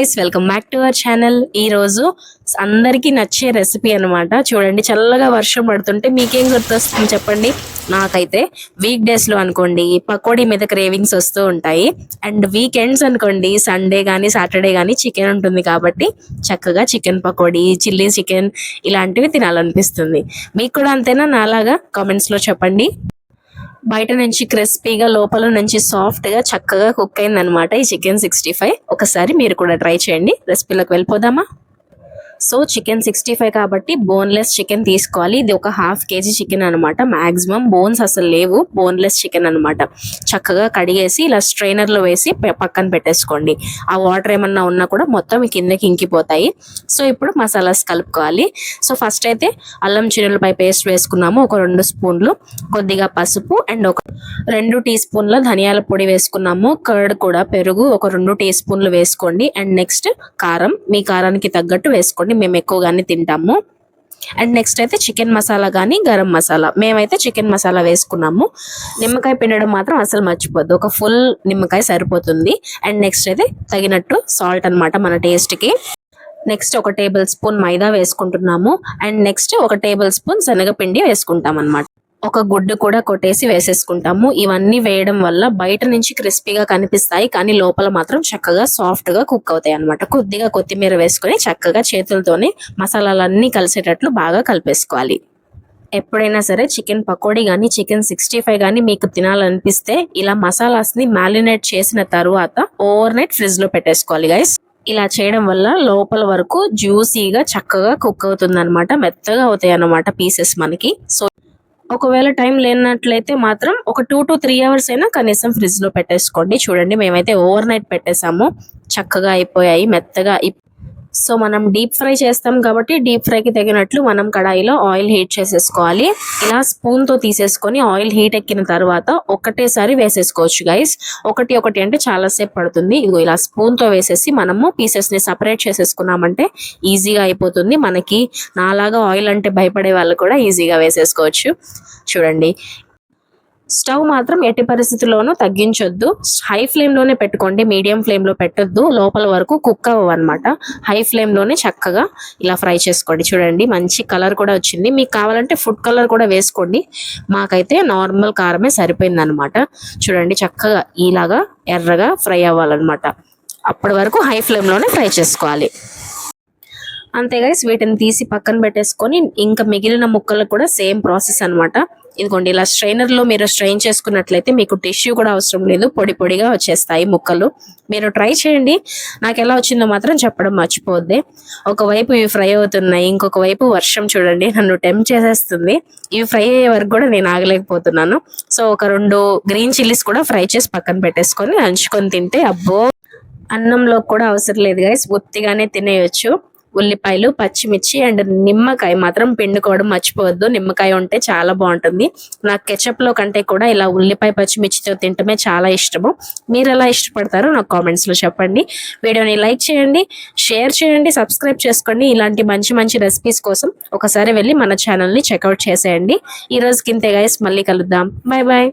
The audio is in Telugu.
Guys, welcome back to our channel. ఈ రోజు అందరికీ నచ్చే రెసిపీ అన్నమాట. చూడండి, చల్లగా వర్షం పడుతుంటే మీకేం గుర్తొస్తుంది చెప్పండి. నాకైతే వీక్ డేస్ లో అనుకోండి పకోడీ మీద క్రేవింగ్స్ వస్తూ ఉంటాయి. అండ్ వీకెండ్స్ అనుకోండి సండే కానీ సాటర్డే కానీ చికెన్ ఉంటుంది కాబట్టి చక్కగా చికెన్ పకోడీ, చిల్లీ చికెన్ ఇలాంటివి తినాలనిపిస్తుంది. మీకు కూడా అంతేనా? నాలాగా కామెంట్స్ లో చెప్పండి. బయట నుంచి క్రిస్పీగా లోపల నుంచి సాఫ్ట్ గా చక్కగా కుక్ అయింది అనమాట ఈ చికెన్ 65. ఒకసారి మీరు కూడా ట్రై చేయండి. రెసిపీలోకి వెళ్ళిపోదామా? సో చికెన్ 65 కాబట్టి బోన్లెస్ చికెన్ తీసుకోవాలి. ఇది ఒక ½ కేజీ చికెన్ అనమాట. మాక్సిమం బోన్స్ అసలు లేవు, బోన్లెస్ చికెన్ అనమాట. చక్కగా కడిగేసి ఇలా స్ట్రైనర్ లో వేసి పక్కన పెట్టేసుకోండి. ఆ వాటర్ ఏమన్నా ఉన్నా కూడా మొత్తం కిందకి ఇంకిపోతాయి. సో ఇప్పుడు మసాలాస్ కలుపుకోవాలి. సో ఫస్ట్ అయితే అల్లం చిన్నులపై పేస్ట్ వేసుకున్నాము, ఒక 2 స్పూన్లు. కొద్దిగా పసుపు అండ్ ఒక 2 టీ స్పూన్ల ధనియాల పొడి వేసుకున్నాము. కర్డ్ కూడా, పెరుగు ఒక 2 టీ స్పూన్లు వేసుకోండి. అండ్ నెక్స్ట్ కారం మీ కారానికి తగ్గట్టు వేసుకోండి. మేము ఎక్కువగానే తింటాము. అండ్ నెక్స్ట్ అయితే చికెన్ మసాలా కానీ గరం మసాలా, మేమైతే చికెన్ మసాలా వేసుకున్నాము. నిమ్మకాయ పిండడం మాత్రం అసలు మర్చిపోద్దు, ఒక ఫుల్ నిమ్మకాయ సరిపోతుంది. అండ్ నెక్స్ట్ అయితే తగినట్టు సాల్ట్ అనమాట మన టేస్ట్కి. నెక్స్ట్ ఒక టేబుల్ స్పూన్ మైదా వేసుకుంటున్నాము. అండ్ నెక్స్ట్ ఒక టేబుల్ స్పూన్ శనగపిండి వేసుకుంటాం అనమాట. ఒక గుడ్డు కూడా కొట్టేసి వేసేసుకుంటాము. ఇవన్నీ వేయడం వల్ల బయట నుంచి క్రిస్పీగా కనిపిస్తాయి, కానీ లోపల మాత్రం చక్కగా సాఫ్ట్ గా కుక్ అవుతాయి అనమాట. కొద్దిగా కొత్తిమీర వేసుకొని చక్కగా చేతులతోనే మసాలాలన్నీ కలిసేటట్లు బాగా కలిపేసుకోవాలి. ఎప్పుడైనా సరే చికెన్ పకోడీ కానీ చికెన్ 65 కానీ మీకు తినాలనిపిస్తే ఇలా మసాలాస్ని మ్యారినేట్ చేసిన తర్వాత ఓవర్ నైట్ ఫ్రిడ్జ్ లో పెట్టేసుకోవాలి గైస్. ఇలా చేయడం వల్ల లోపల వరకు జ్యూసీగా చక్కగా కుక్ అవుతుంది అనమాట. మెత్తగా అవుతాయి అన్నమాట పీసెస్ మనకి. సో ఒకవేళ టైం లేనట్లయితే మాత్రం ఒక 2 to 3 అవర్స్ అయినా కనీసం ఫ్రిడ్జ్ లో పెట్టేసుకోండి. చూడండి, మేమైతే ఓవర్ నైట్ పెట్టేసాము, చక్కగా అయిపోయాయి మెత్తగా. సో మనం డీప్ ఫ్రై చేస్తాం కాబట్టి డీప్ ఫ్రైకి తగినట్లు మనం కడాయిలో ఆయిల్ హీట్ చేసేసుకోవాలి. ఇలా స్పూన్ తో తీసేసుకొని ఆయిల్ హీట్ ఎక్కిన తర్వాత ఒకటేసారి వేసేసుకోవచ్చు గైస్. ఒకటి అంటే చాలా సేపు పడుతుంది. ఇదిగో ఇలా స్పూన్ తో వేసేసి మనము పీసెస్ ని సపరేట్ చేసేసుకున్నామంటే ఈజీగా అయిపోతుంది. మనకి నాలాగా ఆయిల్ అంటే భయపడే వాళ్ళు కూడా ఈజీగా వేసేసుకోవచ్చు. చూడండి, స్టవ్ మాత్రం ఎట్టి పరిస్థితుల్లోనూ తగ్గించొద్దు. హై ఫ్లేమ్ లోనే పెట్టుకోండి, మీడియం ఫ్లేమ్ లో పెట్టొద్దు. లోపల వరకు కుక్ అవ్వనమాట. హై ఫ్లేమ్ లోనే చక్కగా ఇలా ఫ్రై చేసుకోండి. చూడండి, మంచి కలర్ కూడా వచ్చింది. మీకు కావాలంటే ఫుడ్ కలర్ కూడా వేసుకోండి. మాకైతే నార్మల్ కారమే సరిపోయింది అనమాట. చూడండి, చక్కగా ఇలాగా ఎర్రగా ఫ్రై అవ్వాలన్నమాట. అప్పటి వరకు హై ఫ్లేమ్ లోనే ఫ్రై చేసుకోవాలి. అంతే గైస్, వీటిని తీసి పక్కన పెట్టేసుకొని ఇంకా మిగిలిన ముక్కలకు కూడా సేమ్ ప్రాసెస్ అనమాట. ఇదిగోండి, ఇలా స్ట్రైనర్ లో మీరు స్ట్రెయిన్ చేసుకున్నట్లయితే మీకు టిష్యూ కూడా అవసరం లేదు, పొడి పొడిగా వచ్చేస్తాయి ముక్కలు. మీరు ట్రై చేయండి. నాకు ఎలా వచ్చిందో మాత్రం చెప్పడం మర్చిపోద్ది. ఒకవైపు ఇవి ఫ్రై అవుతున్నాయి, ఇంకొక వైపు వర్షం చూడండి నన్ను టెంప్ట్ చేసేస్తుంది. ఇవి ఫ్రై అయ్యే వరకు కూడా నేను ఆగలేకపోతున్నాను. సో ఒక 2 గ్రీన్ చిల్లీస్ కూడా ఫ్రై చేసి పక్కన పెట్టేసుకొని నంచుకొని తింటే అబ్బో, అన్నంలో కూడా అవసరం లేదు గైస్, ఒత్తిగానే తినేయొచ్చు. ఉల్లిపాయలు, పచ్చిమిర్చి అండ్ నిమ్మకాయ మాత్రం పిండుకోవడం మర్చిపోవద్దు. నిమ్మకాయ ఉంటే చాలా బాగుంటుంది. నాకు కెచప్ లో కంటే కూడా ఇలా ఉల్లిపాయ పచ్చిమిర్చితో తింటమే చాలా ఇష్టము. మీరు ఎలా ఇష్టపడతారో నాకు కామెంట్స్ లో చెప్పండి. వీడియోని లైక్ చేయండి, షేర్ చేయండి, సబ్స్క్రైబ్ చేసుకోండి. ఇలాంటి మంచి మంచి రెసిపీస్ కోసం ఒకసారి వెళ్ళి మన ఛానల్ ని చెక్అవుట్ చేసేయండి. ఈ రోజుకి ఇంతే గైస్, మళ్ళీ కలుద్దాం. Bye bye.